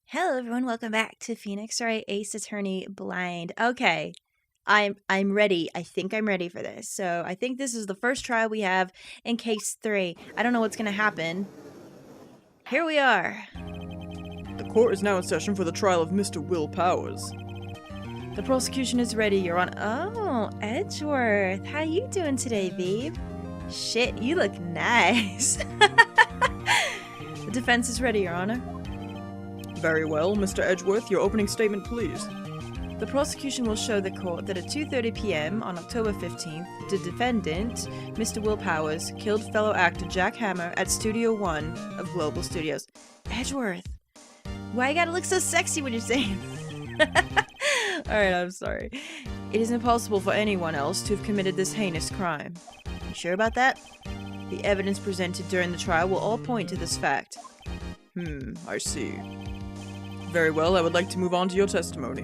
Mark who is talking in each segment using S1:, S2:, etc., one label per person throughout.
S1: Hello everyone, welcome back to Phoenix Wright Ace Attorney Blind. Okay, I'm ready. I think I'm ready for this. So I think this is the first trial we have in case 3. I don't know what's gonna happen. Here we are.
S2: The court is now in session for the trial of Mr. Will Powers.
S1: The prosecution is ready, Your Honor. Oh, Edgeworth. How you doing today, babe? Shit, you look nice. The defense is ready, Your Honor.
S2: Very well, Mr. Edgeworth, your opening statement, please.
S1: The prosecution will show the court that at 2:30 p.m. on October 15th, the defendant, Mr. Will Powers, killed fellow actor Jack Hammer at Studio 1 of Global Studios. Edgeworth, why you gotta look so sexy when you're saying Alright, I'm sorry. It is impossible for anyone else to have committed this heinous crime. You sure about that? The evidence presented during the trial will all point to this fact.
S2: I see. Very well, I would like to move on to your testimony.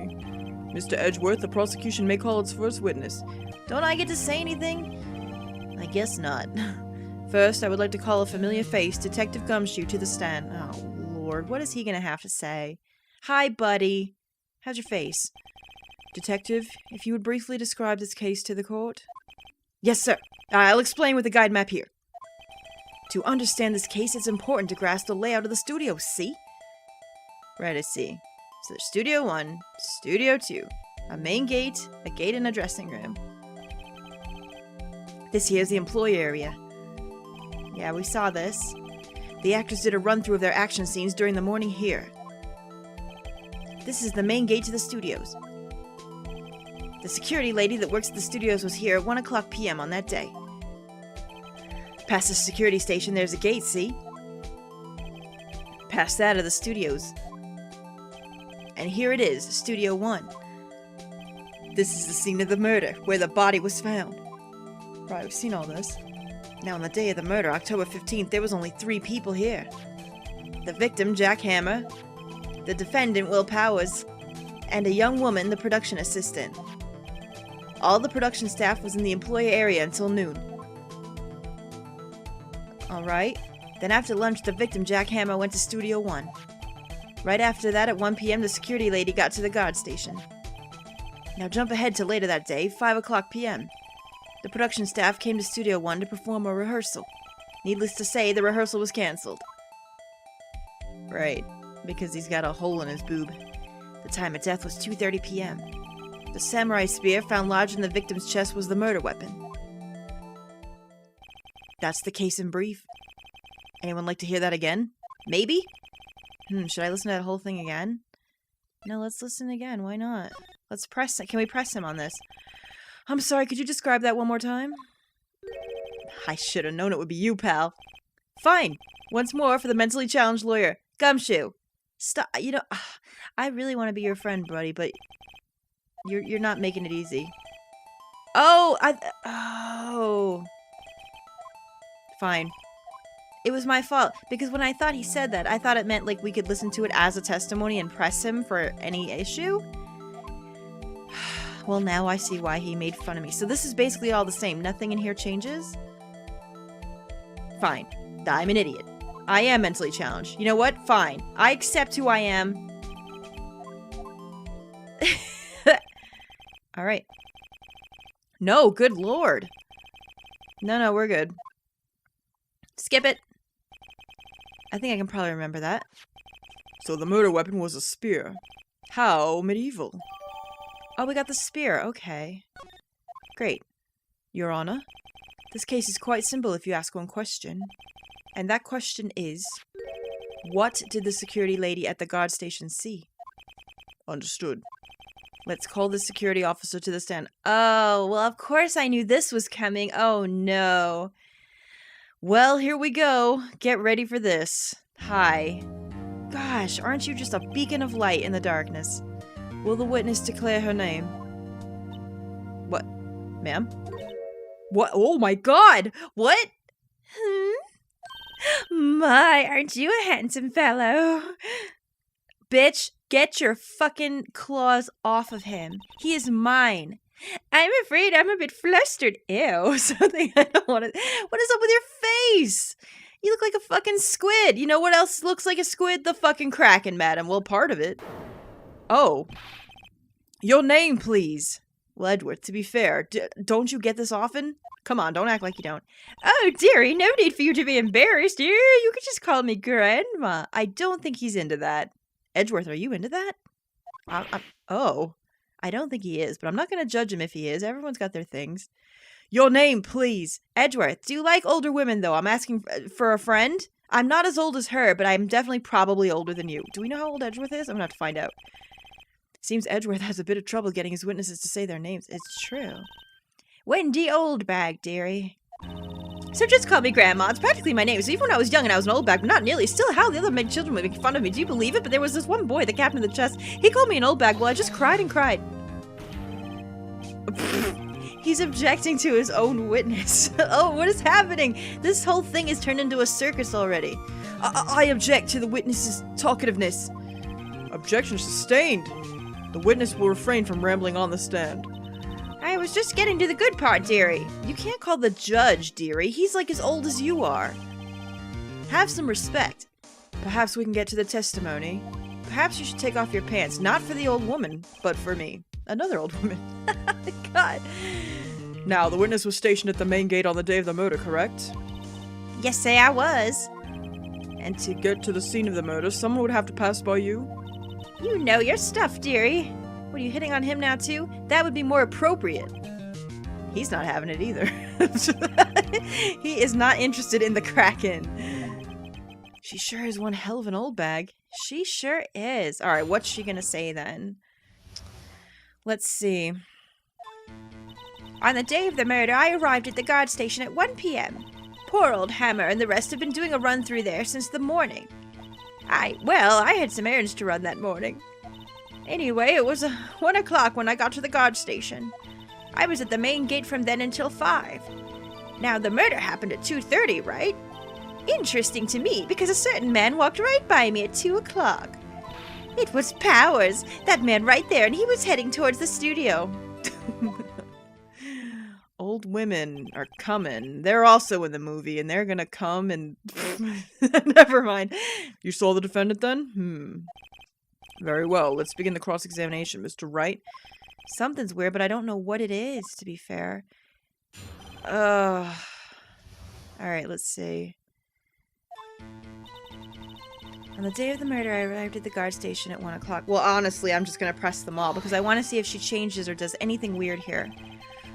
S2: Mr. Edgeworth, the prosecution may call its first witness.
S1: Don't I get to say anything? I guess not. First, I would like to call a familiar face, Detective Gumshoe, to the stand. Oh, Lord, what is he gonna have to say? Hi, buddy. How's your face? Detective, if you would briefly describe this case to the court. Yes, sir. I'll explain with the guide map here. To understand this case, it's important to grasp the layout of the studio, see? Right, I see. So there's Studio 1, Studio 2, a main gate, a gate, and a dressing room. This here is the employee area. Yeah, we saw this. The actors did a run-through of their action scenes during the morning here. This is the main gate to the studios. The security lady that works at the studios was here at 1 o'clock p.m. on that day. Past the security station, there's a gate, see? Past that are the studios. And here it is, Studio 1. This is the scene of the murder, where the body was found. Right, we've seen all this. Now, on the day of the murder, October 15th, there was only 3 people here. The victim, Jack Hammer, the defendant, Will Powers, and a young woman, the production assistant. All the production staff was in the employee area until noon. Alright. Then after lunch, the victim, Jack Hammer, went to Studio 1. Right after that, at 1 p.m., the security lady got to the guard station. Now jump ahead to later that day, 5 o'clock p.m. The production staff came to Studio 1 to perform a rehearsal. Needless to say, the rehearsal was cancelled. Right, because he's got a hole in his boob. The time of death was 2:30 p.m. The samurai spear found lodged in the victim's chest was the murder weapon. That's the case in brief. Anyone like to hear that again? Maybe? Should I listen to that whole thing again? No, let's listen again. Why not? Let's press it. Can we press him on this? I'm sorry, could you describe that one more time? I should have known it would be you, pal. Fine. Once more for the mentally challenged lawyer, Gumshoe. Stop. You know, I really want to be your friend, buddy, but you're not making it easy. Oh. Fine. It was my fault, because when I thought he said that, I thought it meant like we could listen to it as a testimony and press him for any issue. Well, now I see why he made fun of me. So this is basically all the same. Nothing in here changes? Fine. I'm an idiot. I am mentally challenged. You know what? Fine. I accept who I am. Alright. No, good lord. No, we're good. Skip it. I think I can probably remember that.
S2: So the murder weapon was a spear. How medieval.
S1: Oh, we got the spear. Okay. Great. Your Honor, this case is quite simple if you ask one question. And that question is, what did the security lady at the guard station see?
S2: Understood.
S1: Let's call the security officer to the stand. Oh, well, of course I knew this was coming. Oh, no. Well, here we go. Get ready for this. Hi. Gosh, aren't you just a beacon of light in the darkness? Will the witness declare her name? What? Ma'am? What? Oh my god! What? My, aren't you a handsome fellow? Bitch, get your fucking claws off of him. He is mine. I'm afraid I'm a bit flustered. Ew, something I don't want to... What is up with your face? You look like a fucking squid. You know what else looks like a squid? The fucking Kraken, madam. Well, part of it.
S2: Oh. Your name, please.
S1: Well, Edward, to be fair, don't you get this often? Come on, don't act like you don't. Oh, dearie, no need for you to be embarrassed. You could just call me Grandma. I don't think he's into that. Edgeworth, are you into that? Oh, I don't think he is, but I'm not going to judge him if he is. Everyone's got their things.
S2: Your name, please.
S1: Edgeworth, do you like older women, though? I'm asking for a friend. I'm not as old as her, but I'm definitely probably older than you. Do we know how old Edgeworth is? I'm going to have to find out. Seems Edgeworth has a bit of trouble getting his witnesses to say their names. It's true. Wendy Oldbag, dearie. So just call me Grandma. It's practically my name. So even when I was young and I was an old bag, but not nearly. Still, how the other children would make fun of me. Do you believe it? But there was this one boy, the captain of the chest. He called me an old bag. Well, I just cried and cried. He's objecting to his own witness. Oh, what is happening? This whole thing has turned into a circus already.
S2: I object to the witness's talkativeness. Objection sustained. The witness will refrain from rambling on the stand.
S1: I was just getting to the good part, dearie. You can't call the judge, dearie. He's like as old as you are. Have some respect.
S2: Perhaps we can get to the testimony. Perhaps you should take off your pants, not for the old woman, but for me. Another old woman.
S1: God.
S2: Now, the witness was stationed at the main gate on the day of the murder, correct?
S1: Yes, say I was.
S2: And to get to the scene of the murder, someone would have to pass by you?
S1: You know your stuff, dearie. What, are you hitting on him now, too? That would be more appropriate. He's not having it either. He is not interested in the Kraken. She sure is one hell of an old bag. She sure is. Alright, what's she gonna say then? Let's see. On the day of the murder, I arrived at the guard station at 1 p.m. Poor old Hammer and the rest have been doing a run through there since the morning. I had some errands to run that morning. Anyway, it was 1 o'clock when I got to the guard station. I was at the main gate from then until 5. Now, the murder happened at 2:30, right? Interesting to me, because a certain man walked right by me at 2 o'clock. It was Powers, that man right there, and he was heading towards the studio.
S2: Old women are coming. They're also in the movie, and they're gonna come and... Never mind. You saw the defendant then? Very well. Let's begin the cross-examination, Mr. Wright.
S1: Something's weird, but I don't know what it is, to be fair. Alright, let's see. On the day of the murder, I arrived at the guard station at 1 o'clock. Well, honestly, I'm just gonna press them all, because I want to see if she changes or does anything weird here.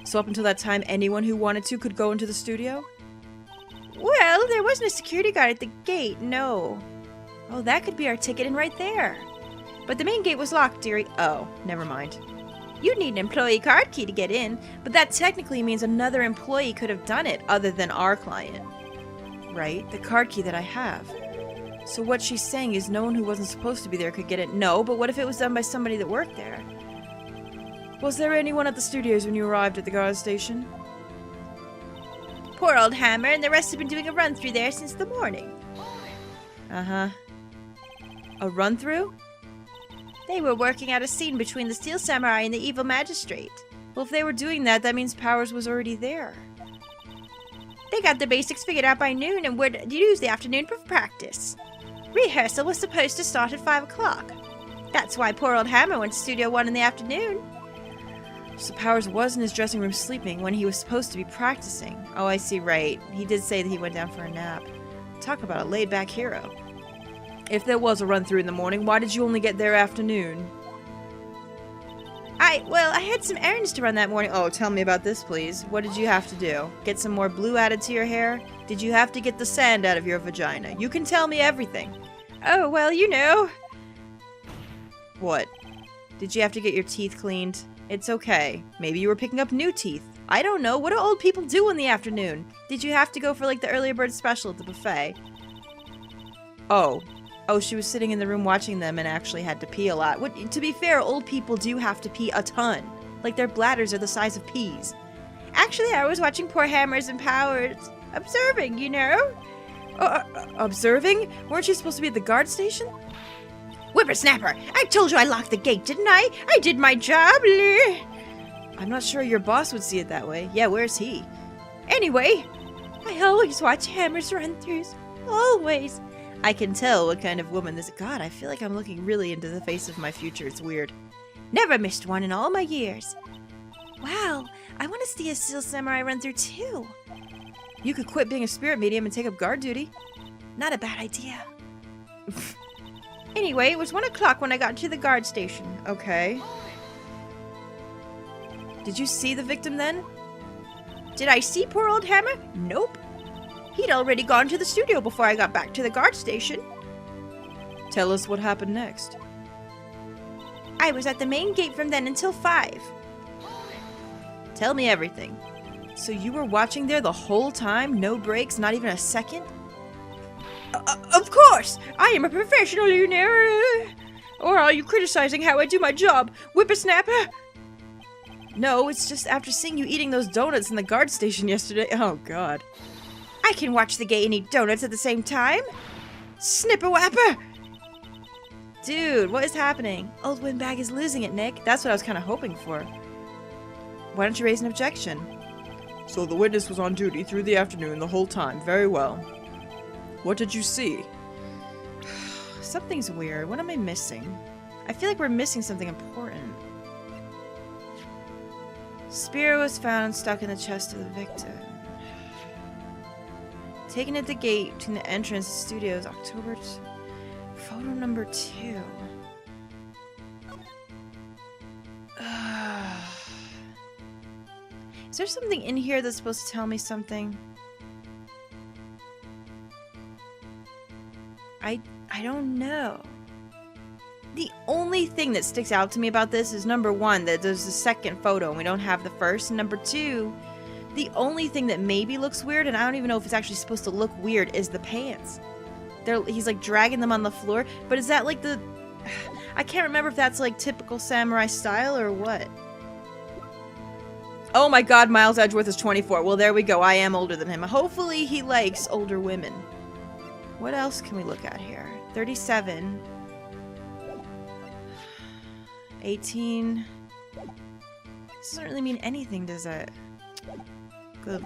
S2: So up until that time, anyone who wanted to could go into the studio?
S1: Well, there wasn't a security guard at the gate, no. Oh, that could be our ticket in right there. But the main gate was locked, dearie. Oh, never mind. You'd need an employee card key to get in, but that technically means another employee could have done it other than our client.
S2: Right? The card key that I have. So what she's saying is no one who wasn't supposed to be there could get it.
S1: No, but what if it was done by somebody that worked there?
S2: Was there anyone at the studios when you arrived at the guard station?
S1: Poor old Hammer and the rest have been doing a run-through there since the morning.
S2: Uh-huh. A run-through?
S1: They were working out a scene between the Steel Samurai and the Evil Magistrate. Well, if they were doing that, that means Powers was already there. They got the basics figured out by noon and would use the afternoon for practice. Rehearsal was supposed to start at 5 o'clock. That's why poor old Hammer went to Studio 1 in the afternoon.
S2: So Powers was in his dressing room sleeping when he was supposed to be practicing.
S1: Oh, I see, right. He did say that he went down for a nap.
S2: Talk about a laid-back hero. If there was a run-through in the morning, why did you only get there afternoon?
S1: I had some errands to run that morning.
S2: Oh, tell me about this, please. What did you have to do? Get some more blue added to your hair? Did you have to get the sand out of your vagina? You can tell me everything.
S1: Oh, well, you know.
S2: What? Did you have to get your teeth cleaned? It's okay. Maybe you were picking up new teeth.
S1: I don't know. What do old people do in the afternoon? Did you have to go for, like, the earlier bird special at the buffet?
S2: Oh, she was sitting in the room watching them and actually had to pee a lot.
S1: To be fair, old people do have to pee a ton. Like, their bladders are the size of peas. Actually, I was watching poor Hammers and Powers. Observing, you know?
S2: Observing? Weren't you supposed to be at the guard station?
S1: Whippersnapper! I told you I locked the gate, didn't I? I did my job.
S2: I'm not sure your boss would see it that way. Yeah, where's he?
S1: Anyway, I always watch Hammers run-throughs. Always. I can tell what kind of woman this. God, I feel like I'm looking really into the face of my future. It's weird. Never missed one in all my years. Wow, I want to see a Steel Samurai run through too. You could quit being a spirit medium and take up guard duty. Not a bad idea. Anyway, it was 1 o'clock when I got to the guard station.
S2: Okay. Did you see the victim then?
S1: Did I see poor old Hammer? Nope. He'd already gone to the studio before I got back to the guard station.
S2: Tell us what happened next.
S1: I was at the main gate from then until 5.
S2: Tell me everything. So you were watching there the whole time? No breaks? Not even a second?
S1: Of course! I am a professional, you know. Or are you criticizing how I do my job, whippersnapper?
S2: No, it's just after seeing you eating those donuts in the guard station yesterday. Oh, God.
S1: I can watch the gate and eat donuts at the same time. Snipper-wapper!
S2: Dude, what is happening? Old Windbag is losing it, Nick. That's what I was kind of hoping for. Why don't you raise an objection? So the witness was on duty through the afternoon the whole time. Very well. What did you see? Something's weird. What am I missing? I feel like we're missing something important. Spear was found stuck in the chest of the victim. Taken at the gate between the entrance to studios, October. Photo number 2. Is there something in here that's supposed to tell me something? I don't know. The only thing that sticks out to me about this is number 1, that there's the second photo and we don't have the first. And number 2, the only thing that maybe looks weird, and I don't even know if it's actually supposed to look weird, is the pants. He's like dragging them on the floor, but is that like the... I can't remember if that's like typical samurai style or what. Oh my god, Miles Edgeworth is 24. Well, there we go. I am older than him. Hopefully he likes older women. What else can we look at here? 37. 18. This doesn't really mean anything, does it?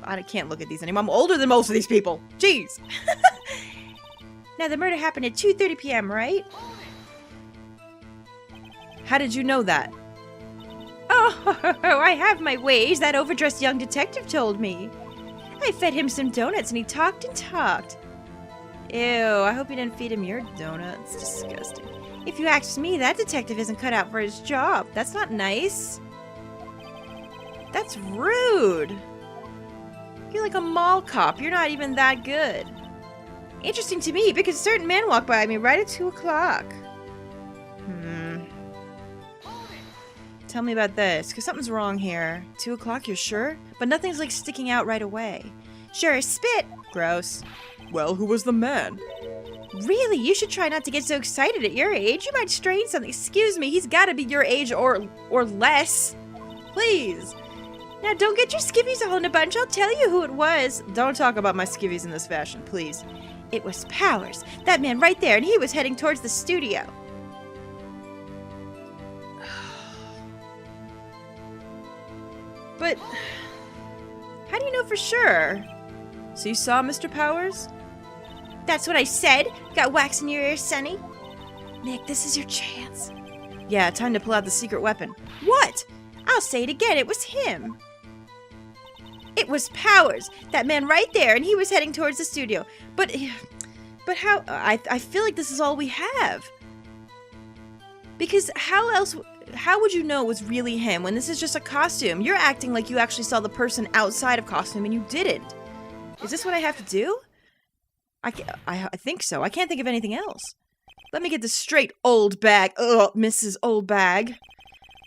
S2: I can't look at these anymore. I'm older than most of these people. Jeez.
S1: Now, the murder happened at 2:30 p.m., right?
S2: How did you know that?
S1: Oh, I have my ways. That overdressed young detective told me. I fed him some donuts and he talked and talked.
S2: Ew, I hope you didn't feed him your donuts. Disgusting.
S1: If you ask me, that detective isn't cut out for his job.
S2: That's not nice. That's rude. You're like a mall cop. You're not even that good.
S1: Interesting to me, because a certain man walked by me right at 2 o'clock.
S2: Tell me about this, because something's wrong here. 2 o'clock, you're sure? But nothing's like sticking out right away.
S1: Sure, spit.
S2: Gross. Well, who was the man?
S1: Really? You should try not to get so excited at your age. You might strain something. Excuse me, he's got to be your age or less.
S2: Please.
S1: Now, don't get your skivvies all in a bunch. I'll tell you who it was.
S2: Don't talk about my skivvies in this fashion, please.
S1: It was Powers. That man right there, and he was heading towards the studio.
S2: But how do you know for sure? So you saw Mr. Powers?
S1: That's what I said. Got wax in your ear, Sonny? Nick, this is your chance.
S2: Yeah, time to pull out the secret weapon.
S1: What? I'll say it again. It was him. It was Powers. That man right there, and he was heading towards the studio.
S2: But how? I feel like this is all we have. Because how would you know it was really him when this is just a costume? You're acting like you actually saw the person outside of costume and you didn't. Is this what I have to do? I think so. I can't think of anything else. Let me get this straight, Oldbag. Ugh, Mrs. Oldbag.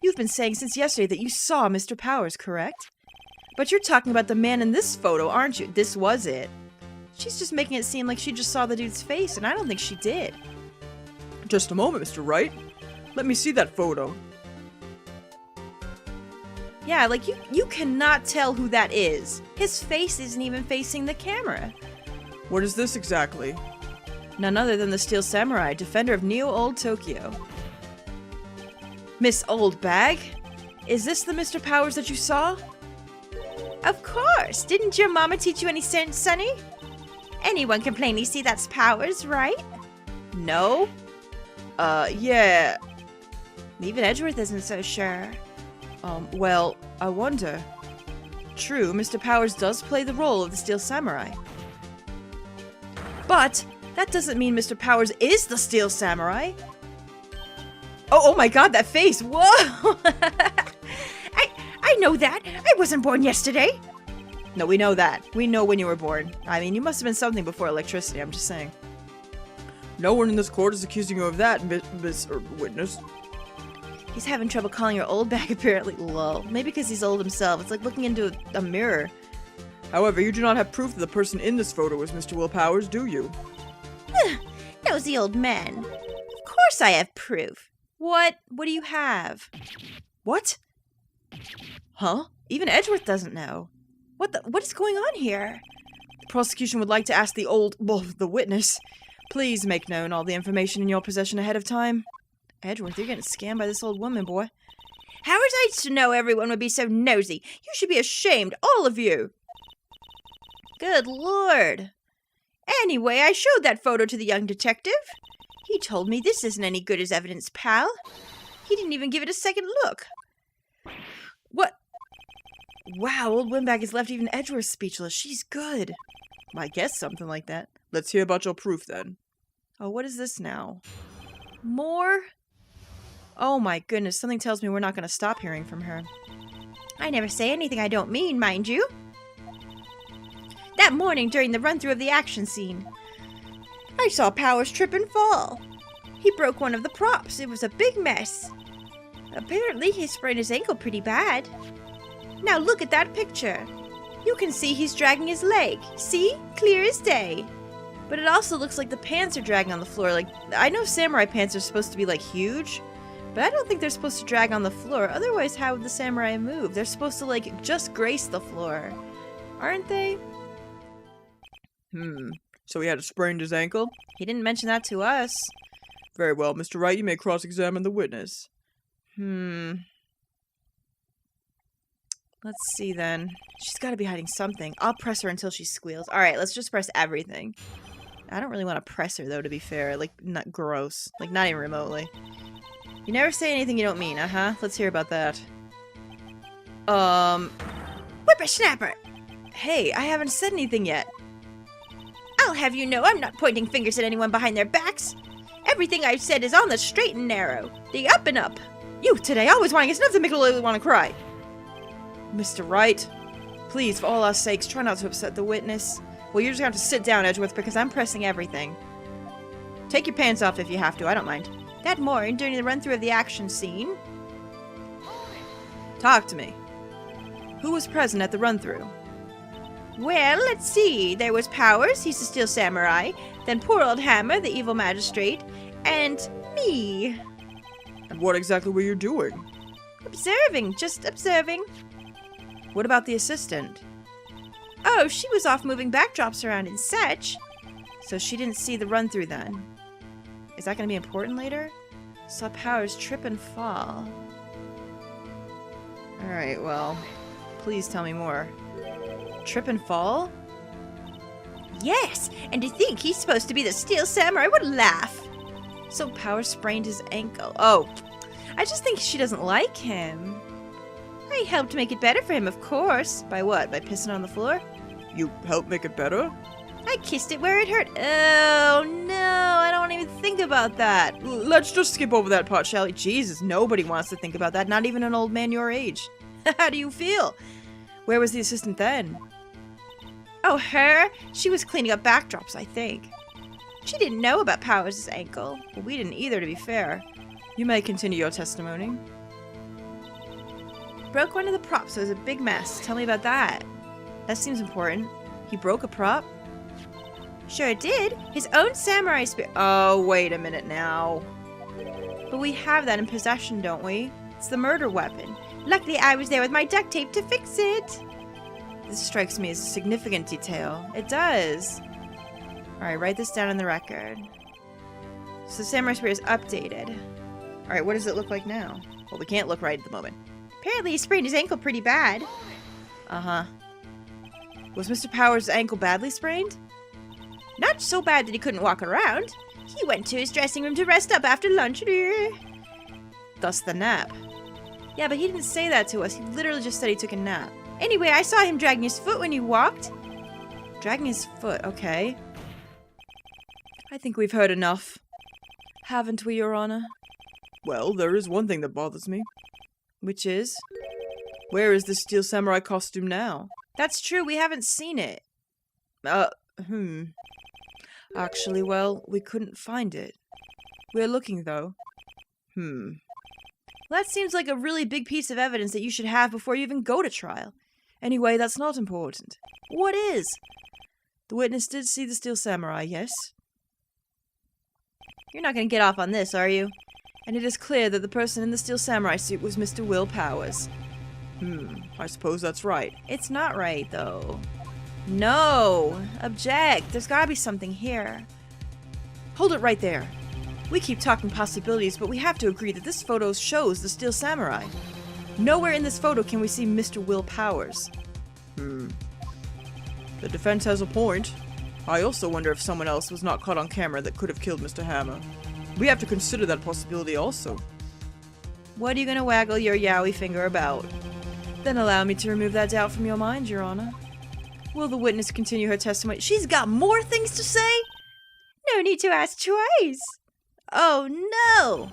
S2: You've been saying since yesterday that you saw Mr. Powers, correct? But you're talking about the man in this photo, aren't you? This was it. She's just making it seem like she just saw the dude's face, and I don't think she did. Just a moment, Mr. Wright. Let me see that photo. Yeah, like, you cannot tell who that is. His face isn't even facing the camera. What is this exactly? None other than the Steel Samurai, defender of Neo-Old Tokyo. Miss Oldbag? Is this the Mr. Powers that you saw?
S1: Of course. Didn't your mama teach you any sense, Sonny? Anyone can plainly see that's Powers, right?
S2: No? Yeah.
S1: Even Edgeworth isn't so sure.
S2: Well, I wonder. True, Mr. Powers does play the role of the Steel Samurai. But that doesn't mean Mr. Powers is the Steel Samurai. Oh my god, that face! Whoa!
S1: I know that. I wasn't born yesterday.
S2: No, we know that. We know when you were born. I mean, you must have been something before electricity, I'm just saying. No one in this court is accusing you of that, Miss Witness.
S1: He's having trouble calling her Oldbag, apparently. Lol. Maybe because he's old himself. It's like looking into a mirror.
S2: However, you do not have proof that the person in this photo is Mr. Will Powers, do you?
S1: Nosy old man. Of course I have proof. What? What do you have?
S2: What? Huh?
S1: Even Edgeworth doesn't know. What is going on here?
S2: The prosecution would like to ask the witness. Please make known all the information in your possession ahead of time.
S1: Edgeworth, you're getting scammed by this old woman, boy. How was I to know everyone would be so nosy? You should be ashamed, all of you. Good Lord. Anyway, I showed that photo to the young detective. He told me this isn't any good as evidence, pal. He didn't even give it a second look. What? Wow, old Windbag has left even Edgeworth speechless. She's good.
S2: I guess something like that. Let's hear about your proof, then.
S1: Oh, what is this now? More? Oh my goodness, something tells me we're not going to stop hearing from her. I never say anything I don't mean, mind you. That morning during the run-through of the action scene, I saw Powers trip and fall. He broke one of the props. It was a big mess. Apparently, he sprained his ankle pretty bad. Now look at that picture. You can see he's dragging his leg. See? Clear as day. But it also looks like the pants are dragging on the floor. Like, I know samurai pants are supposed to be, like, huge, but I don't think they're supposed to drag on the floor. Otherwise, how would the samurai move? They're supposed to, like, just grace the floor. Aren't they?
S2: So he had sprained his ankle?
S1: He didn't mention that to us.
S2: Very well, Mr. Wright, you may cross-examine the witness.
S1: Let's see, then. She's got to be hiding something. I'll press her until she squeals. Alright, let's just press everything. I don't really want to press her, though, to be fair. Like, not gross. Like, not even remotely. You never say anything you don't mean, uh-huh? Let's hear about that. Whippersnapper! Hey, I haven't said anything yet. I'll have you know I'm not pointing fingers at anyone behind their backs. Everything I've said is on the straight and narrow. The up and up. You today always wanting us enough to make a little want to cry.
S2: Mr. Wright, please, for all our sakes, try not to upset the witness.
S1: Well, you're just going to have to sit down, Edgeworth, because I'm pressing everything. Take your pants off if you have to, I don't mind. That morning, during the run-through of the action scene...
S2: Talk to me. Who was present at the run-through?
S1: Well, let's see. There was Powers, he's the Steel Samurai, then poor old Hammer, the evil magistrate, and me.
S2: And what exactly were you doing?
S1: Observing, just observing.
S2: What about the assistant?
S1: Oh, she was off moving backdrops around and such.
S2: So she didn't see the run-through then?
S1: Is that going to be important later? Saw Powers trip and fall.
S2: Alright, well, please tell me more. Trip and fall?
S1: Yes, and to think he's supposed to be the Steel Samurai would laugh.
S2: So Powers sprained his ankle. Oh,
S1: I just think she doesn't like him. I helped make it better for him, of course.
S2: By what? By pissing on the floor? You helped make it better?
S1: I kissed it where it hurt. Oh, no, I don't want to even think about that.
S2: Let's just skip over that part, shall we? Jesus, nobody wants to think about that, not even an old man your age. How do you feel? Where was the assistant then?
S1: Oh, her? She was cleaning up backdrops, I think. She didn't know about Powers' ankle.
S2: Well, we didn't either, to be fair. You may continue your testimony.
S1: Broke one of the props, so it was a big mess. Tell me about that.
S2: That seems important. He broke a prop?
S1: Sure did. His own samurai spear.
S2: Oh, wait a minute now.
S1: But we have that in possession, don't we? It's the murder weapon. Luckily, I was there with my duct tape to fix it.
S2: This strikes me as a significant detail.
S1: It does. Alright, write this down on the record. So the samurai spear is updated.
S2: Alright, what does it look like now? Well, we can't look right at the moment.
S1: Apparently he sprained his ankle pretty bad.
S2: Uh-huh. Was Mr. Powers' ankle badly sprained?
S1: Not so bad that he couldn't walk around. He went to his dressing room to rest up after lunch.
S2: Thus the nap.
S1: Yeah, but he didn't say that to us. He literally just said he took a nap. Anyway, I saw him dragging his foot when he walked.
S2: Dragging his foot, okay. I think we've heard enough. Haven't we, Your Honor? Well, there is one thing that bothers me. Which is? Where is the Steel Samurai costume now?
S1: That's true, we haven't seen it.
S2: Actually, well, we couldn't find it. We're looking, though.
S1: Well, that seems like a really big piece of evidence that you should have before you even go to trial.
S2: Anyway, that's not important.
S1: What is?
S2: The witness did see the Steel Samurai, yes?
S1: You're not going to get off on this, are you?
S2: And it is clear that the person in the Steel Samurai suit was Mr. Will Powers. I suppose that's right.
S1: It's not right, though. No! Object! There's gotta be something here.
S2: Hold it right there. We keep talking possibilities, but we have to agree that this photo shows the Steel Samurai. Nowhere in this photo can we see Mr. Will Powers. The defense has a point. I also wonder if someone else was not caught on camera that could have killed Mr. Hammer. We have to consider that possibility also.
S1: What are you gonna waggle your yowie finger about?
S2: Then allow me to remove that doubt from your mind, Your Honor. Will the witness continue her testimony?
S1: She's got more things to say? No need to ask twice. Oh no!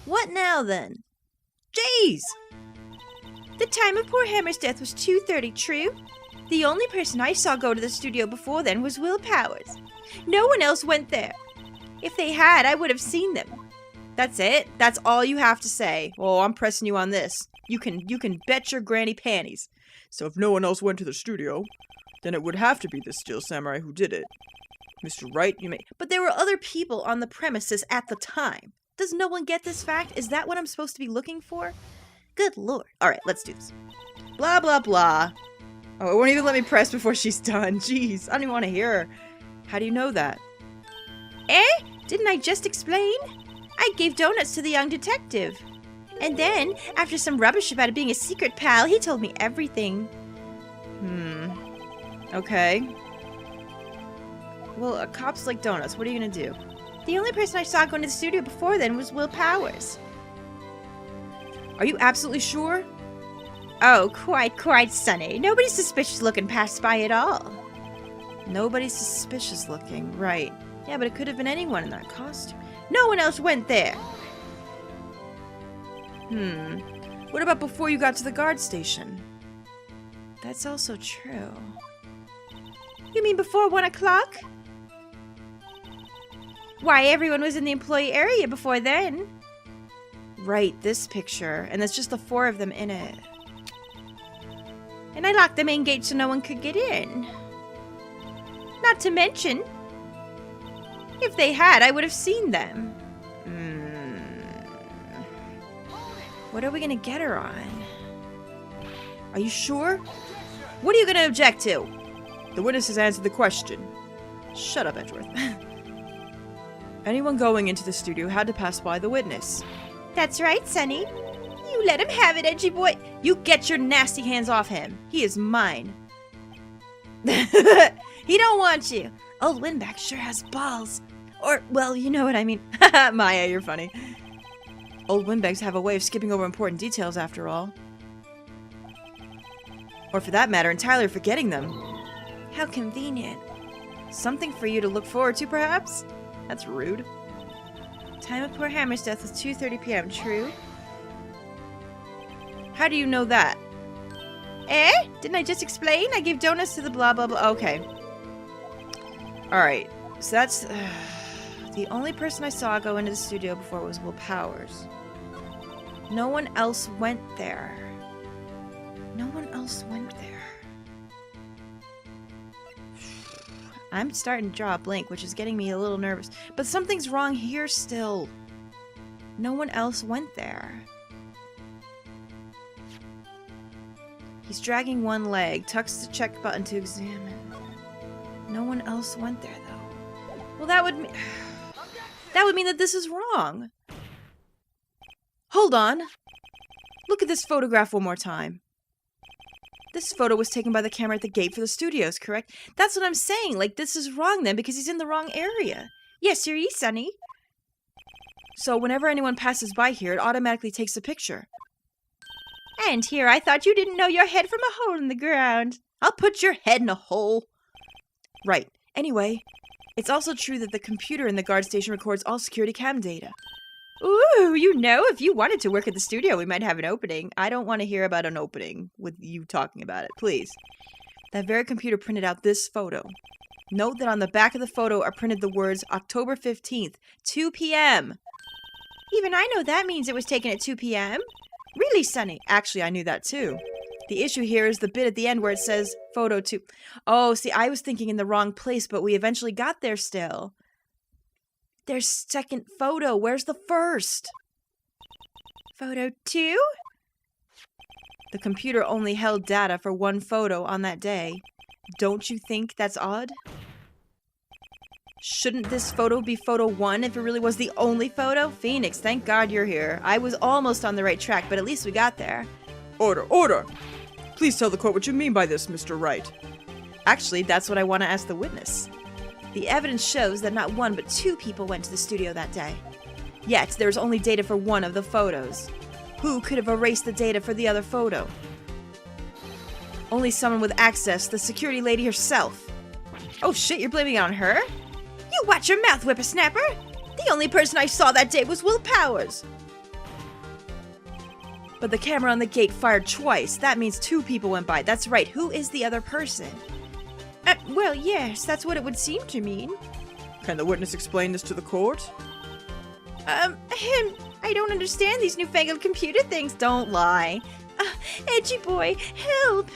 S1: What now then? Jeez! The time of poor Hammer's death was 2:30, true? The only person I saw go to the studio before then was Will Powers. No one else went there. If they had, I would have seen them.
S2: That's it? That's all you have to say? Oh, I'm pressing you on this. You can bet your granny panties. So if no one else went to the studio, then it would have to be the Steel Samurai who did it. Mr. Wright, you may...
S1: But there were other people on the premises at the time. Does no one get this fact? Is that what I'm supposed to be looking for? Good lord. Alright, let's do this.
S2: Blah, blah, blah. Oh, it won't even let me press before she's done. Jeez, I don't even want to hear her. How do you know that?
S1: Didn't I just explain? I gave donuts to the young detective. And then, after some rubbish about it being a secret pal, he told me everything.
S2: Okay. Well, cops like donuts. What are you gonna do?
S1: The only person I saw going to the studio before then was Will Powers.
S2: Are you absolutely sure?
S1: Oh, quite, Sonny. Nobody's suspicious looking passed by at all.
S2: Nobody's suspicious looking, right.
S1: Yeah, but it could have been anyone in that costume. No one else went there.
S2: What about before you got to the guard station?
S1: That's also true. You mean before 1 o'clock? Why, everyone was in the employee area before then.
S2: Right, this picture. And there's just the 4 of them in it.
S1: And I locked the main gate so no one could get in. Not to mention, if they had, I would have seen them.
S2: What are we gonna get her on? Are you sure? What are you gonna object to? The witness has answered the question. Shut up, Edgeworth. Anyone going into the studio had to pass by the witness.
S1: That's right, Sonny. You let him have it, edgy boy.
S2: You get your nasty hands off him. He is mine.
S1: He don't want you. Old Windback sure has balls. Or, well, you know what I mean.
S2: Maya, you're funny. Old windbags have a way of skipping over important details, after all. Or for that matter, entirely forgetting them.
S1: How convenient.
S2: Something for you to look forward to, perhaps? That's rude.
S1: Time of poor Hammer's death was 2:30 p.m., true?
S2: How do you know that?
S1: Didn't I just explain? I gave donuts to the blah blah blah.
S2: Okay. Alright, so that's... the only person I saw go into the studio before was Will Powers. No one else went there. No one else went there.
S1: I'm starting to draw a blank, which is getting me a little nervous.
S2: But something's wrong here still. No one else went there. He's dragging one leg, tucks the check button to examine. No one else went there, though.
S1: Well, that would mean that this is wrong.
S2: Hold on. Look at this photograph one more time.
S1: This photo was taken by the camera at the gate for the studios, correct? That's what I'm saying. Like, this is wrong then because he's in the wrong area. Yes, sir, Sonny. So whenever anyone passes by here, it automatically takes a picture. And here, I thought you didn't know your head from a hole in the ground. I'll put your head in a hole. Right. Anyway, it's also true that the computer in the guard station records all security cam data. Ooh, you know, if you wanted to work at the studio, we might have an opening. I don't want to hear about an opening with you talking about it, please. That very computer printed out this photo. Note that on the back of the photo are printed the words October 15th, 2 p.m. Even I know that means it was taken at 2 p.m. Really, Sonny? Actually, I knew that too. The issue here is the bit at the end where it says photo 2. Oh, see, I was thinking in the wrong place, but we eventually got there still. There's second photo. Where's the first? Photo 2? The computer only held data for one photo on that day. Don't you think that's odd? Shouldn't this photo be photo 1 if it really was the only photo? Phoenix, thank God you're here. I was almost on the right track, but at least we got there.
S2: Order, order! Please tell the court what you mean by this, Mr. Wright.
S1: Actually, that's what I want to ask the witness. The evidence shows that not one but 2 people went to the studio that day. Yet, there's only data for one of the photos. Who could have erased the data for the other photo? Only someone with access, the security lady herself. Oh shit, you're blaming it on her? You watch your mouth, whippersnapper! The only person I saw that day was Will Powers. But the camera on the gate fired twice. That means 2 people went by. That's right. Who is the other person? Well, yes, that's what it would seem to mean.
S2: Can the witness explain this to the court?
S1: I don't understand these newfangled computer things. Don't lie. Edgy boy, help!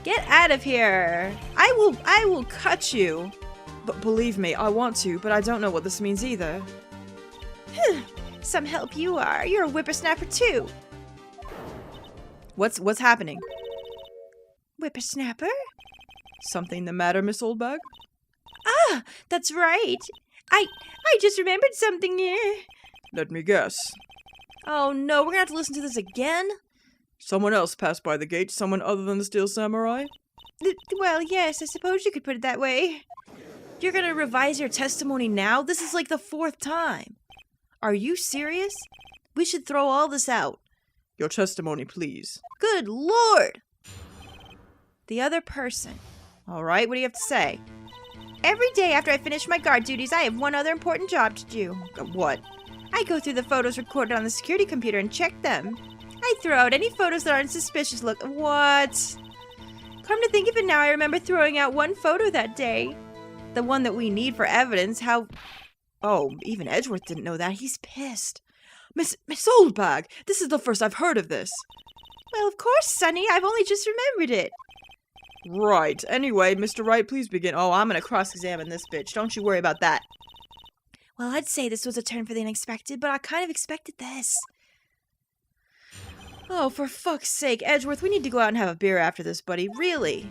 S1: Get out of here. I will cut you.
S2: But believe me, I want to, but I don't know what this means either.
S1: Some help you are. You're a whippersnapper too.
S2: What's happening?
S1: Whippersnapper?
S2: Something the matter, Miss Oldbag?
S1: Ah, that's right. I just remembered something here.
S2: Let me guess.
S1: Oh no, we're gonna have to listen to this again?
S2: Someone else passed by the gate, someone other than the Steel Samurai?
S1: Well, yes, I suppose you could put it that way. You're gonna revise your testimony now? This is like the 4th time. Are you serious? We should throw all this out.
S2: Your testimony, please.
S1: Good Lord! The other person. All right, what do you have to say? Every day after I finish my guard duties, I have one other important job to do.
S2: What?
S1: I go through the photos recorded on the security computer and check them. I throw out any photos that aren't suspicious. Look, what? Come to think of it now, I remember throwing out one photo that day. The one that we need for evidence. How... Oh, even Edgeworth didn't know that. He's pissed.
S2: Miss Oldbag, this is the first I've heard of this.
S1: Well, of course, Sonny. I've only just remembered it.
S2: Right. Anyway, Mr. Wright, please begin. Oh, I'm gonna cross-examine this bitch. Don't you worry about that.
S1: Well, I'd say this was a turn for the unexpected, but I kind of expected this.
S2: Oh, for fuck's sake, Edgeworth, we need to go out and have a beer after this, buddy. Really?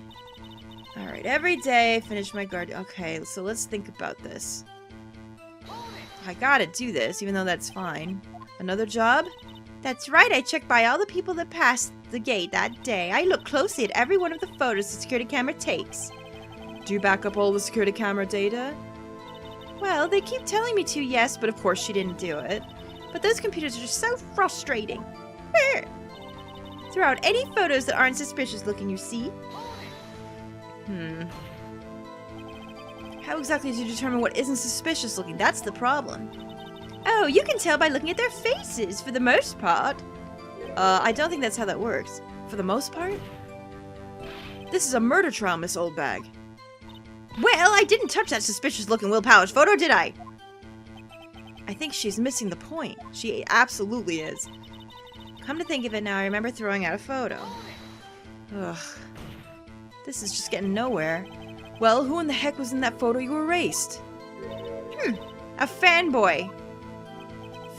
S2: Alright, every day I finish my guard. Okay, so let's think about this. I gotta do this, even though that's fine. Another job?
S1: That's right, I checked by all the people that passed the gate that day. I looked closely at every one of the photos the security camera takes.
S2: Do you back up all the security camera data?
S1: Well, they keep telling me to, yes, but of course she didn't do it. But those computers are just so frustrating. Throw out any photos that aren't suspicious looking, you see?
S2: How exactly do you determine what isn't suspicious looking? That's the problem.
S1: Oh, you can tell by looking at their faces, for the most part.
S2: I don't think that's how that works. For the most part? This is a murder trial, Miss Oldbag.
S1: Well, I didn't touch that suspicious-looking Will Powers photo, did I?
S2: I think she's missing the point. She absolutely is.
S1: Come to think of it now, I remember throwing out a photo.
S2: Ugh. This is just getting nowhere. Well, who in the heck was in that photo you erased?
S1: A fanboy.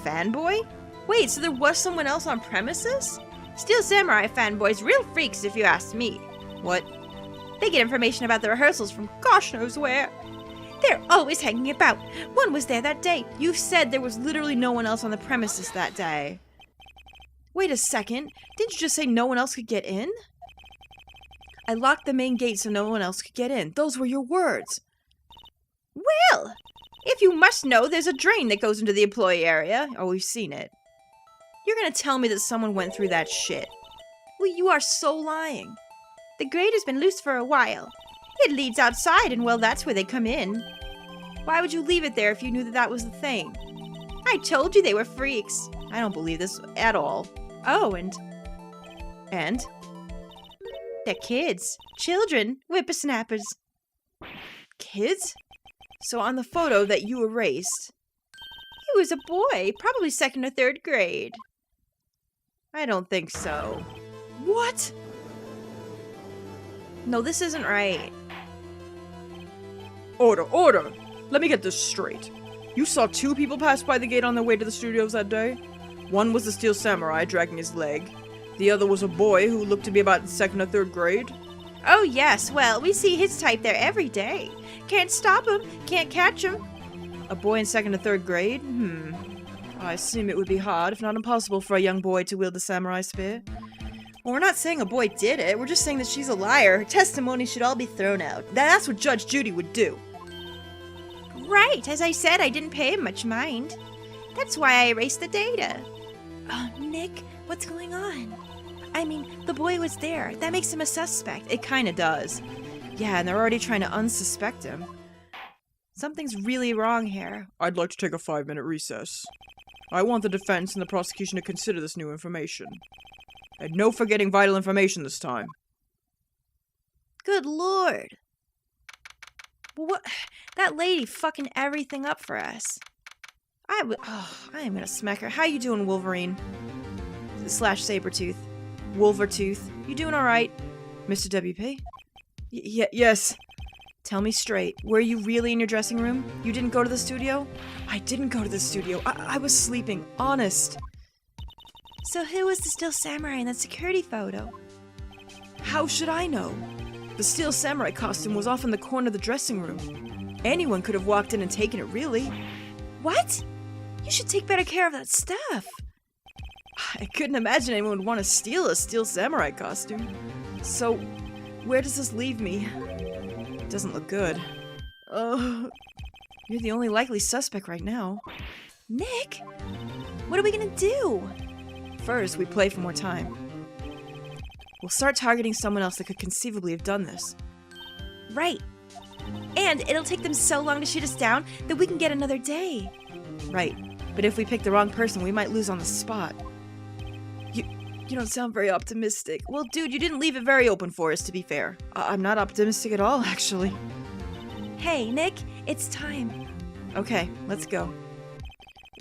S2: Fanboy? Wait, so there was someone else on premises?
S1: Steel Samurai fanboys, real freaks if you ask me.
S2: What?
S1: They get information about the rehearsals from gosh knows where. They're always hanging about. One was there that day.
S2: You said there was literally no one else on the premises that day. Wait a second. Didn't you just say no one else could get in?
S1: I locked the main gate so no one else could get in. Those were your words. Well, if you must know, there's a drain that goes into the employee area. Oh, we've seen it. You're gonna tell me that someone went through that shit. Well, you are so lying. The grate has been loose for a while. It leads outside, and well, that's where they come in. Why would you leave it there if you knew that that was the thing? I told you they were freaks. I don't believe this at all. Oh, and? They're kids. Children. Whippersnappers. Kids? So on the photo that you erased, he was a boy, probably 2nd or 3rd grade. I don't think so. What? No, this isn't right.
S2: Order, order! Let me get this straight. You saw 2 people pass by the gate on their way to the studios that day? One was the Steel Samurai dragging his leg. The other was a boy who looked to be about 2nd or 3rd grade.
S1: Oh yes, well, we see his type there every day. Can't stop him, can't catch him.
S2: A boy in 2nd or 3rd grade? I assume it would be hard, if not impossible, for a young boy to wield the samurai spear.
S1: Well, we're not saying a boy did it, we're just saying that she's a liar. Her testimony should all be thrown out.
S2: That's what Judge Judy would do.
S1: Right, as I said, I didn't pay him much mind. That's why I erased the data. Nick, what's going on? I mean, the boy was there. That makes him a suspect.
S2: It kinda does. Yeah, and they're already trying to unsuspect him.
S1: Something's really wrong here.
S2: I'd like to take a 5-minute recess. I want the defense and the prosecution to consider this new information. And no forgetting vital information this time.
S1: Good lord. Well, what? That lady fucking everything up for us. I am gonna smack her. How you doing, Wolverine? / Sabretooth. Wolvertooth. You doing alright?
S2: Mr. WP? Yes.
S1: Tell me straight, were you really in your dressing room? You didn't go to the studio?
S2: I didn't go to the studio. I was sleeping. Honest.
S1: So who was the Steel Samurai in that security photo?
S2: How should I know? The Steel Samurai costume was off in the corner of the dressing room. Anyone could have walked in and taken it, really.
S1: What? You should take better care of that stuff.
S2: I couldn't imagine anyone would want to steal a Steel Samurai costume. So, where does this leave me? It doesn't look good. You're the only likely suspect right now.
S1: Nick? What are we gonna do?
S2: First, we play for more time. We'll start targeting someone else that could conceivably have done this.
S1: Right. And it'll take them so long to shoot us down that we can get another day.
S2: Right. But if we pick the wrong person, we might lose on the spot. You don't sound very optimistic.
S1: Well, dude, you didn't leave it very open for us, to be fair.
S2: I'm not optimistic at all, actually.
S1: Hey, Nick, it's time.
S2: Okay, let's go.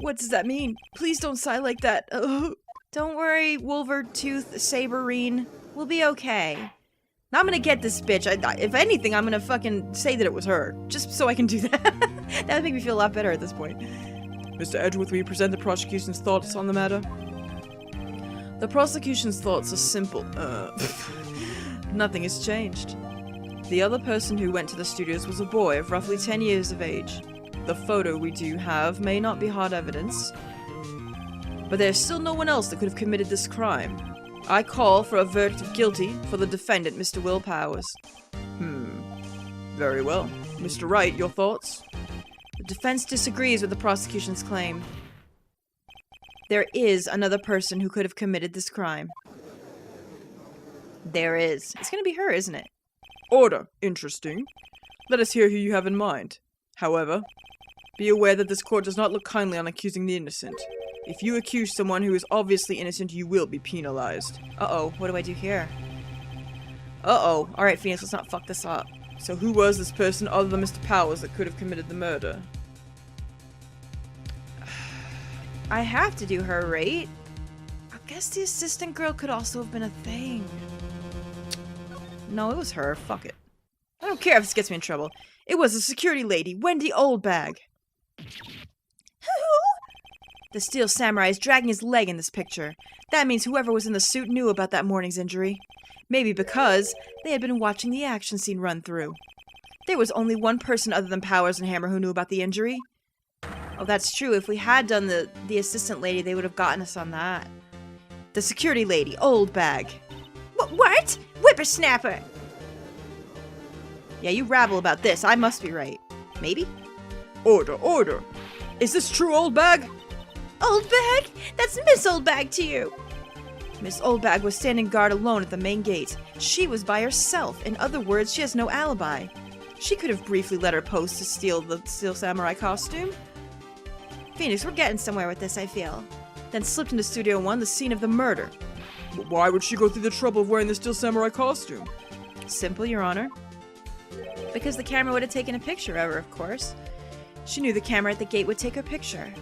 S2: What does that mean? Please don't sigh like that.
S1: Don't worry, Wolvertooth, Saberine. We'll be okay. Now I'm gonna get this bitch. If anything, I'm gonna fucking say that it was her. Just so I can do that. That would make me feel a lot better at this point.
S2: Mr. Edgeworth, will you present the prosecution's thoughts on the matter? The prosecution's thoughts are simple. Nothing has changed. The other person who went to the studios was a boy of roughly 10 years of age. The photo we do have may not be hard evidence, but there's still no one else that could have committed this crime. I call for a verdict of guilty for the defendant, Mr. Will Powers. Very well. Mr. Wright, your thoughts?
S1: The defense disagrees with the prosecution's claim. There is another person who could have committed this crime. There is. It's gonna be her, isn't it?
S2: Order. Interesting. Let us hear who you have in mind. However, be aware that this court does not look kindly on accusing the innocent. If you accuse someone who is obviously innocent, you will be penalized.
S1: Uh-oh, what do I do here? Uh-oh. Alright, Phoenix, let's not fuck this up.
S2: So who was this person other than Mr. Powers that could have committed the murder?
S1: I have to do her, right? I guess the assistant girl could also have been a thing.
S2: No, it was her. Fuck it. I don't care if this gets me in trouble. It was the security lady, Wendy Oldbag.
S1: The Steel Samurai is dragging his leg in this picture. That means whoever was in the suit knew about that morning's injury. Maybe because they had been watching the action scene run through. There was only one person other than Powers and Hammer who knew about the injury. Oh, that's true. If we had done the assistant lady, they would have gotten us on that. The security lady, Oldbag. What? Whippersnapper! Yeah, you rabble about this. I must be right. Maybe?
S2: Order, order! Is this true, Oldbag?
S1: Oldbag? That's Miss Oldbag to you! Miss Oldbag was standing guard alone at the main gate. She was by herself. In other words, she has no alibi. She could have briefly let her post to steal the Steel Samurai costume. Phoenix, we're getting somewhere with this, I feel. Then slipped into Studio 1, the scene of the murder.
S2: But why would she go through the trouble of wearing the Steel Samurai costume?
S1: Simple, Your Honor. Because the camera would have taken a picture of her, of course. She knew the camera at the gate would take her picture.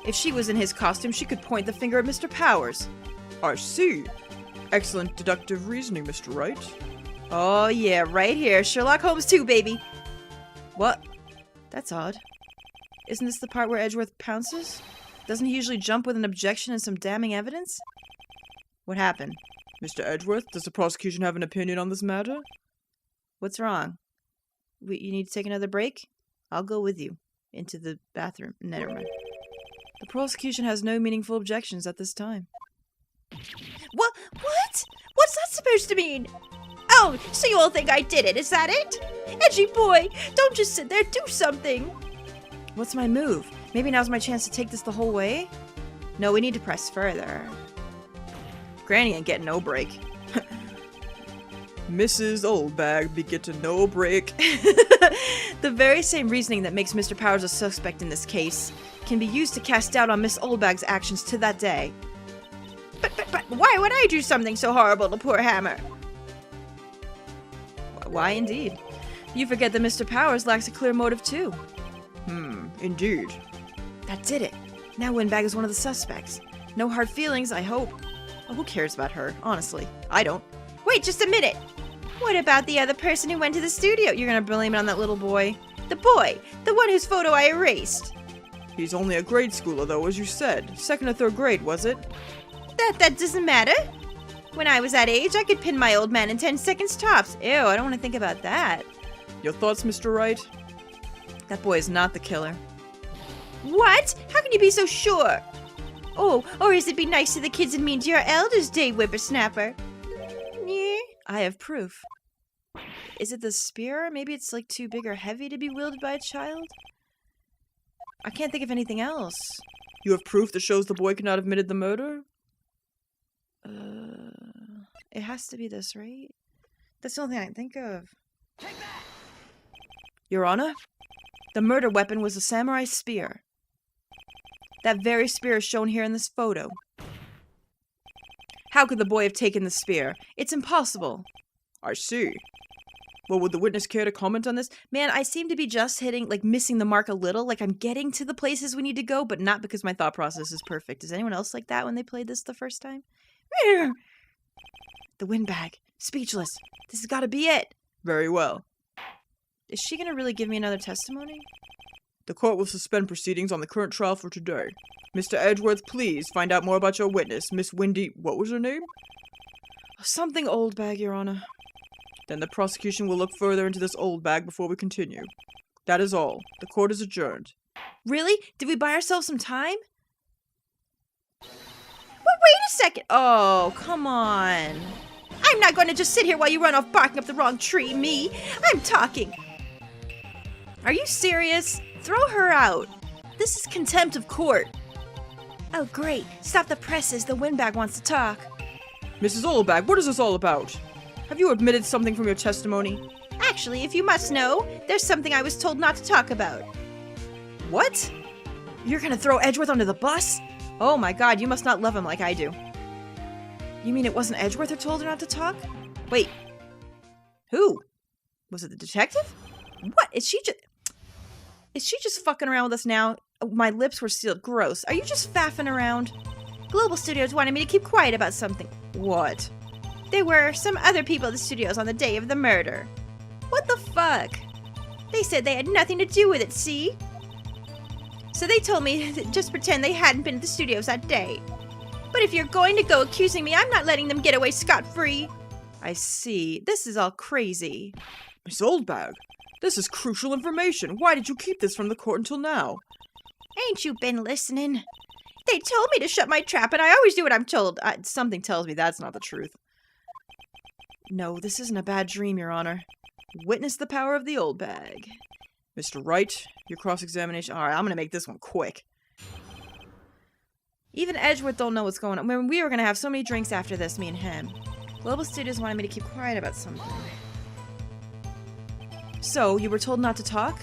S1: If she was in his costume, she could point the finger at Mr. Powers.
S2: I see. Excellent deductive reasoning, Mr. Wright.
S1: Oh yeah, right here. Sherlock Holmes 2, baby. What? That's odd. Isn't this the part where Edgeworth pounces? Doesn't he usually jump with an objection and some damning evidence? What happened?
S2: Mr. Edgeworth, does the prosecution have an opinion on this matter?
S1: What's wrong? You need to take another break? I'll go with you. Into the bathroom. Never mind. The prosecution has no meaningful objections at this time. What? What's that supposed to mean? Oh, so you all think I did it, is that it? Edgy boy, don't just sit there, do something! What's my move? Maybe now's my chance to take this the whole way? No, we need to press further. Granny ain't getting no break.
S2: Mrs. Oldbag be getting no break.
S1: The very same reasoning that makes Mr. Powers a suspect in this case can be used to cast doubt on Miss Oldbag's actions to that day. But why would I do something so horrible to poor Hammer? Why indeed? You forget that Mr. Powers lacks a clear motive too.
S2: Indeed.
S1: That did it. Now Windbag is one of the suspects. No hard feelings, I hope. Oh, who cares about her? Honestly, I don't. Wait just a minute! What about the other person who went to the studio? You're gonna blame it on that little boy? The boy! The one whose photo I erased!
S2: He's only a grade schooler, though, as you said. 2nd or 3rd grade, was it?
S1: That doesn't matter. When I was that age, I could pin my old man in 10 seconds tops. Ew, I don't want to think about that.
S2: Your thoughts, Mr. Wright?
S1: That boy is not the killer. What? How can you be so sure? Oh, or is it be nice to the kids and mean to your elders, day whippersnapper? Yeah, I have proof. Is it the spear? Maybe it's like too big or heavy to be wielded by a child? I can't think of anything else.
S2: You have proof that shows the boy could not have committed the murder?
S1: It has to be this, right? That's the only thing I can think of. Your Honor, the murder weapon was a samurai spear. That very spear is shown here in this photo. How could the boy have taken the spear? It's impossible.
S2: I see. Well, would the witness care to comment on this?
S1: Man, I seem to be just hitting, missing the mark a little. Like, I'm getting to the places we need to go, but not because my thought process is perfect. Is anyone else like that when they played this the first time? The windbag. Speechless. This has got to be it.
S2: Very well.
S1: Is she going to really give me another testimony?
S2: The court will suspend proceedings on the current trial for today. Mr. Edgeworth, please find out more about your witness, Miss Wendy... What was her name?
S1: Something Oldbag, Your Honor.
S2: Then the prosecution will look further into this Oldbag before we continue. That is all. The court is adjourned.
S1: Really? Did we buy ourselves some time? Well, wait a second. Oh, come on. I'm not going to just sit here while you run off barking up the wrong tree, me. I'm talking. Are you serious? Throw her out. This is contempt of court. Oh, great. Stop the presses. The windbag wants to talk.
S2: Mrs. Oldbag, what is this all about? Have you admitted something from your testimony?
S1: Actually, if you must know, there's something I was told not to talk about. What? You're gonna throw Edgeworth under the bus? Oh my god, you must not love him like I do. You mean it wasn't Edgeworth who told her not to talk? Wait. Who? Was it the detective? What? Is she just fucking around with us now? Oh, my lips were sealed. Gross. Are you just faffing around? Global Studios wanted me to keep quiet about something. What? There were some other people at the studios on the day of the murder. What the fuck? They said they had nothing to do with it, see? So they told me to just pretend they hadn't been at the studios that day. But if you're going to go accusing me, I'm not letting them get away scot-free. I see. This is all crazy.
S2: Miss Oldbag, this is crucial information. Why did you keep this from the court until now?
S1: Ain't you been listening? They told me to shut my trap, and I always do what I'm told. Something tells me that's not the truth. No, this isn't a bad dream, Your Honor. Witness the power of the old bag.
S2: Mr. Wright, your cross-examination. Alright, I'm gonna make this one quick.
S1: Even Edgeworth don't know what's going on. I mean, we were gonna have so many drinks after this, me and him. Global Studios wanted me to keep quiet about something. So, you were told not to talk?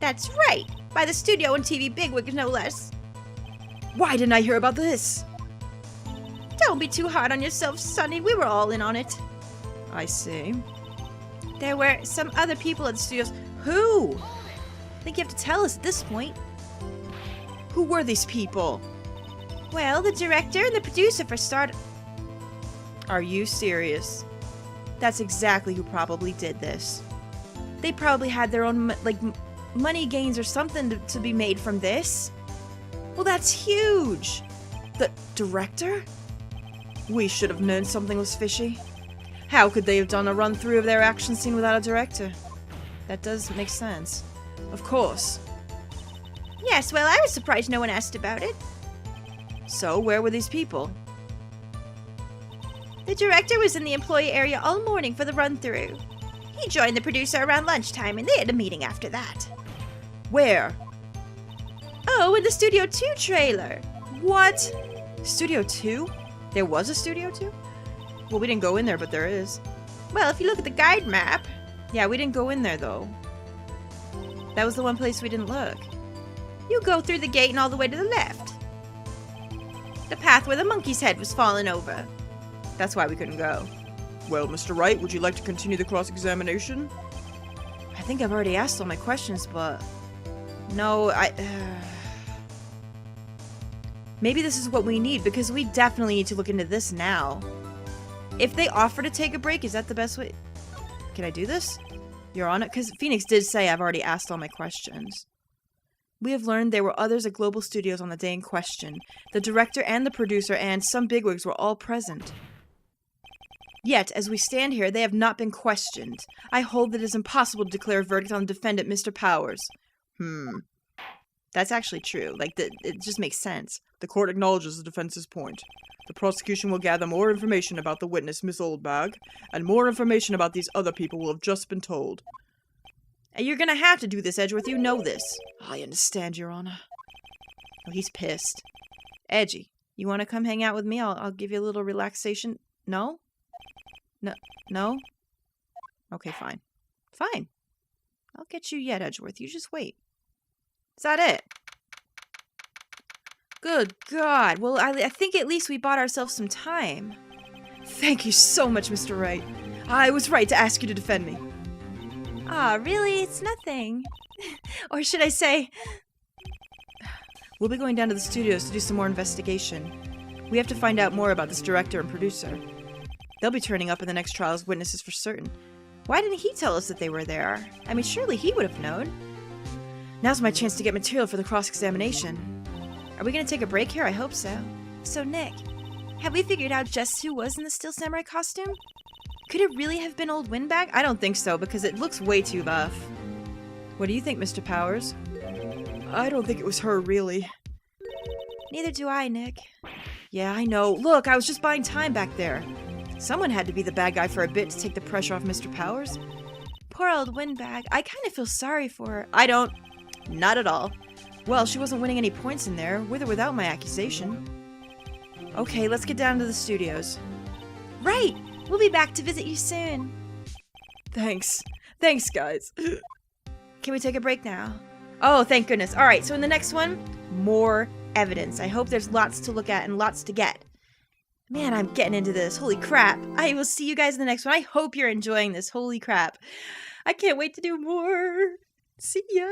S1: That's right! By the studio and TV bigwigs, no less. Why didn't I hear about this? Don't be too hard on yourself, Sonny. We were all in on it.
S2: I see.
S1: There were some other people at the studios. Who? I think you have to tell us at this point.
S2: Who were these people?
S1: Well, the director and the producer for start.
S2: Are you serious?
S1: That's exactly who probably did this. They probably had their own, money gains or something to be made from this. Well, that's huge.
S2: The director? We should have known something was fishy. How could they have done a run-through of their action scene without a director?
S1: That does make sense.
S2: Of course.
S1: Yes, well, I was surprised no one asked about it.
S2: So, where were these people?
S1: The director was in the employee area all morning for the run-through. He joined the producer around lunchtime, and they had a meeting after that.
S2: Where?
S1: Oh, in the Studio 2 trailer.
S2: What? Studio 2? There was a Studio 2? Well, we didn't go in there, but there is.
S1: Well, if you look at the guide map.
S2: Yeah, we didn't go in there, though. That was the one place we didn't look.
S1: You go through the gate and all the way to the left. The path where the monkey's head was fallen over.
S2: That's why we couldn't go. Well, Mr. Wright, would you like to continue the cross-examination?
S1: I think I've already asked all my questions, but...
S2: No,
S1: Maybe this is what we need, because we definitely need to look into this now. If they offer to take a break, is that the best way? Can I do this? You're on it? Because Phoenix did say I've already asked all my questions. We have learned there were others at Global Studios on the day in question. The director and the producer and some bigwigs were all present. Yet, as we stand here, they have not been questioned. I hold that it is impossible to declare a verdict on the defendant, Mr. Powers. That's actually true. It just makes sense.
S2: The court acknowledges the defense's point. The prosecution will gather more information about the witness, Miss Oldbag, and more information about these other people will have just been told.
S1: You're gonna have to do this, Edgeworth. You know this.
S2: I understand, Your Honor.
S1: Oh, he's pissed. Edgy, you want to come hang out with me? I'll give you a little relaxation. No? No? Okay, fine. Fine. I'll get you yet, Edgeworth. You just wait. Is that it? Good God. Well, I think at least we bought ourselves some time.
S2: Thank you so much, Mr. Wright. I was right to ask you to defend me.
S1: Ah, really? It's nothing. Or should I say...
S2: We'll be going down to the studios to do some more investigation. We have to find out more about this director and producer. They'll be turning up in the next trial as witnesses for certain.
S1: Why didn't he tell us that they were there? I mean, surely he would have known.
S2: Now's my chance to get material for the cross-examination.
S1: Are we going to take a break here? I hope so. So, Nick, have we figured out just who was in the Steel Samurai costume? Could it really have been old Windbag?
S2: I don't think so, because it looks way too buff.
S1: What do you think, Mr. Powers?
S2: I don't think it was her, really.
S1: Neither do I, Nick.
S2: Yeah, I know. Look, I was just buying time back there. Someone had to be the bad guy for a bit to take the pressure off Mr. Powers.
S1: Poor old Windbag. I kind of feel sorry for her.
S2: I don't. Not at all. Well, she wasn't winning any points in there, with or without my accusation. Okay, let's get down to the studios.
S1: Right! We'll be back to visit you soon.
S2: Thanks. Thanks, guys.
S1: Can we take a break now? Oh, thank goodness. Alright, so in the next one, more evidence. I hope there's lots to look at and lots to get. Man, I'm getting into this. Holy crap. I will see you guys in the next one. I hope you're enjoying this. Holy crap. I can't wait to do more. See ya.